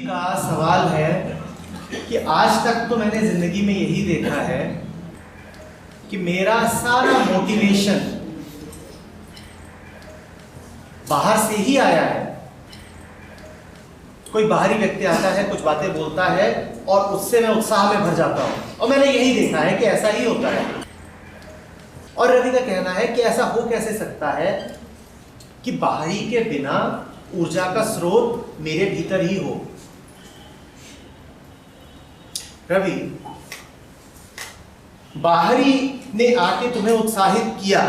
का सवाल है कि आज तक तो मैंने जिंदगी में यही देखा है कि मेरा सारा मोटिवेशन बाहर से ही आया है। कोई बाहरी व्यक्ति आता है, कुछ बातें बोलता है और उससे मैं उत्साह में भर जाता हूं। और मैंने यही देखा है कि ऐसा ही होता है। और रवि का कहना है कि ऐसा हो कैसे सकता है कि बाहरी के बिना ऊर्जा का स्रोत मेरे भीतर ही हो। रवि, बाहरी ने आके तुम्हें उत्साहित किया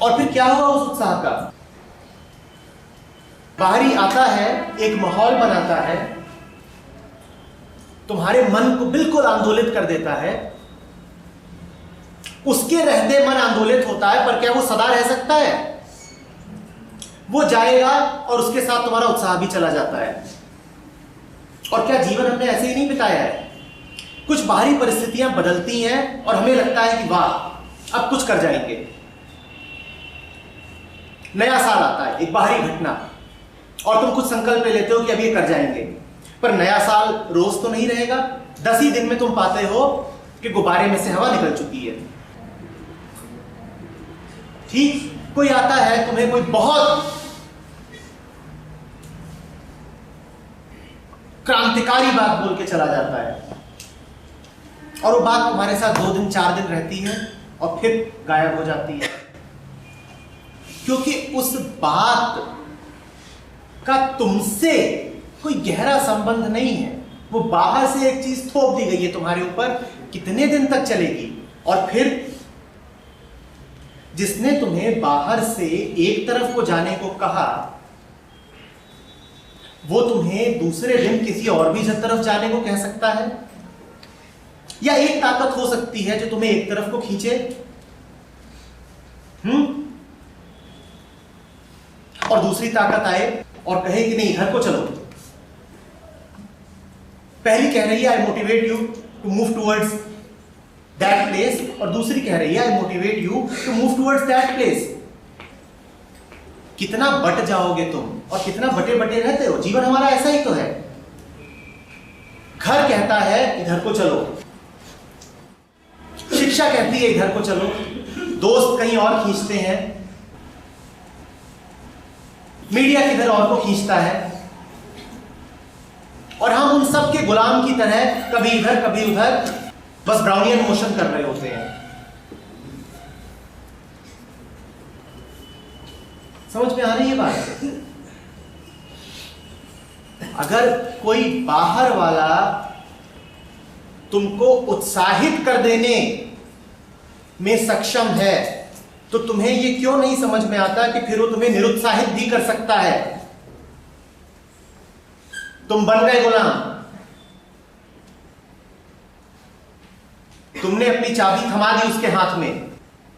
और फिर क्या हुआ उस उत्साह का? बाहरी आता है, एक माहौल बनाता है, तुम्हारे मन को बिल्कुल आंदोलित कर देता है। उसके रहते मन आंदोलित होता है, पर क्या वो सदा रह सकता है? वो जाएगा और उसके साथ तुम्हारा उत्साह भी चला जाता है। और क्या जीवन हमने ऐसे ही नहीं बिताया है? कुछ बाहरी परिस्थितियां बदलती हैं और हमें लगता है कि वाह, अब कुछ कर जाएंगे। नया साल आता है, एक बाहरी घटना, और तुम कुछ संकल्प ले लेते हो कि अब ये कर जाएंगे। पर नया साल रोज तो नहीं रहेगा। 10 ही दिन में तुम पाते हो कि गुब्बारे में से हवा निकल चुकी है। ठीक, कोई आता है, तुम्हें कोई बहुत क्रांतिकारी बात बोल के चला जाता है और वो बात तुम्हारे साथ 2 दिन 4 दिन रहती है और फिर गायब हो जाती है, क्योंकि उस बात का तुमसे कोई गहरा संबंध नहीं है। वो बाहर से एक चीज थोप दी गई है तुम्हारे ऊपर, कितने दिन तक चलेगी। और फिर जिसने तुम्हें बाहर से एक तरफ को जाने को कहा, वो तुम्हें दूसरे दिन किसी और भी तरफ जाने को कह सकता है। या एक ताकत हो सकती है जो तुम्हें एक तरफ को खींचे, और दूसरी ताकत आए और कहे कि नहीं, इधर को चलो। पहली कह रही है I motivate you to move towards that place, और दूसरी कह रही है I motivate you to move towards that place. कितना बट जाओगे तुम और कितना बटे बटे रहते हो। जीवन हमारा ऐसा ही तो है। घर कहता है इधर को चलो, शिक्षा कहती है इधर को चलो, दोस्त कहीं और खींचते हैं, मीडिया किधर और को खींचता है, और हम उन सब के गुलाम की तरह कभी इधर कभी उधर बस ब्राउनियन मोशन कर रहे होते हैं। समझ में आ रही है बात? अगर कोई बाहर वाला तुमको उत्साहित कर देने में सक्षम है, तो तुम्हें ये क्यों नहीं समझ में आता कि फिर वो तुम्हें निरुत्साहित भी कर सकता है। तुम बन गए गुलाम, तुमने अपनी चाबी थमा दी उसके हाथ में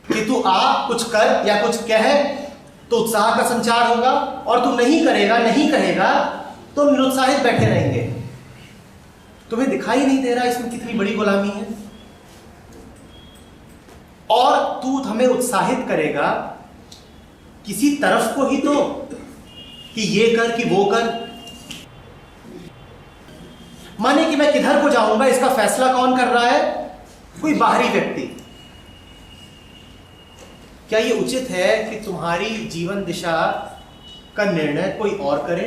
कि तू आ, कुछ कर या कुछ कह तो उत्साह का संचार होगा, और तू नहीं करेगा, नहीं कहेगा तो निरुत्साहित बैठे रहेंगे। तुम्हें दिखाई नहीं दे रहा इसमें कितनी बड़ी गुलामी है? और तू हमें उत्साहित करेगा किसी तरफ को ही तो, कि ये कर कि वो कर। माने कि मैं किधर को जाऊंगा, इसका फैसला कौन कर रहा है? कोई बाहरी व्यक्ति। क्या ये उचित है कि तुम्हारी जीवन दिशा का निर्णय कोई और करे?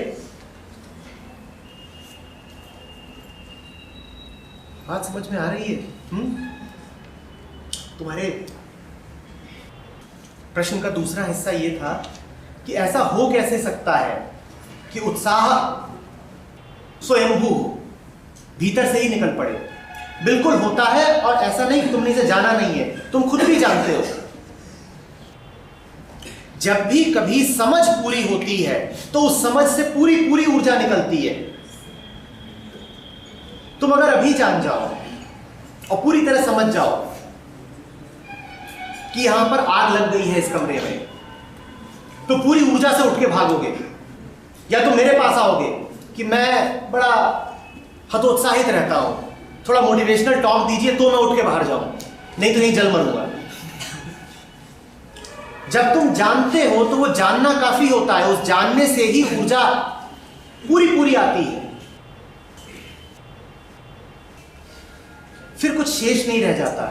बात समझ में आ रही है? तुम्हारे प्रश्न का दूसरा हिस्सा ये था कि ऐसा हो कैसे सकता है कि उत्साह स्वयंभू हो, भीतर से ही निकल पड़े। बिल्कुल होता है, और ऐसा नहीं कि तुमने इसे जाना नहीं है, तुम खुद भी जानते हो। जब भी कभी समझ पूरी होती है तो उस समझ से पूरी पूरी ऊर्जा निकलती है। तुम अगर अभी जान जाओ और पूरी तरह समझ जाओ कि यहां पर आग लग गई है इस कमरे में, तो पूरी ऊर्जा से उठ के भागोगे। या तुम मेरे पास आओगे कि मैं बड़ा हतोत्साहित रहता हूं, थोड़ा मोटिवेशनल टॉक दीजिए तो मैं उठ के बाहर जाऊं, नहीं तो यहीं जल मरूंगा। जब तुम जानते हो तो वो जानना काफी होता है, उस जानने से ही ऊर्जा पूरी पूरी आती है, फिर कुछ शेष नहीं रह जाता।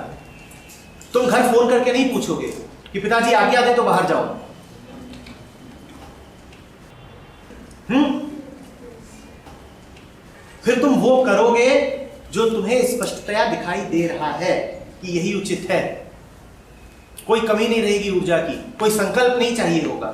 तुम घर फोन करके नहीं पूछोगे कि पिताजी आज्ञा दे तो बाहर जाओ। फिर तुम वो करोगे जो तुम्हें स्पष्टतया दिखाई दे रहा है कि यही उचित है। कोई कमी नहीं रहेगी ऊर्जा की, कोई संकल्प नहीं चाहिए होगा।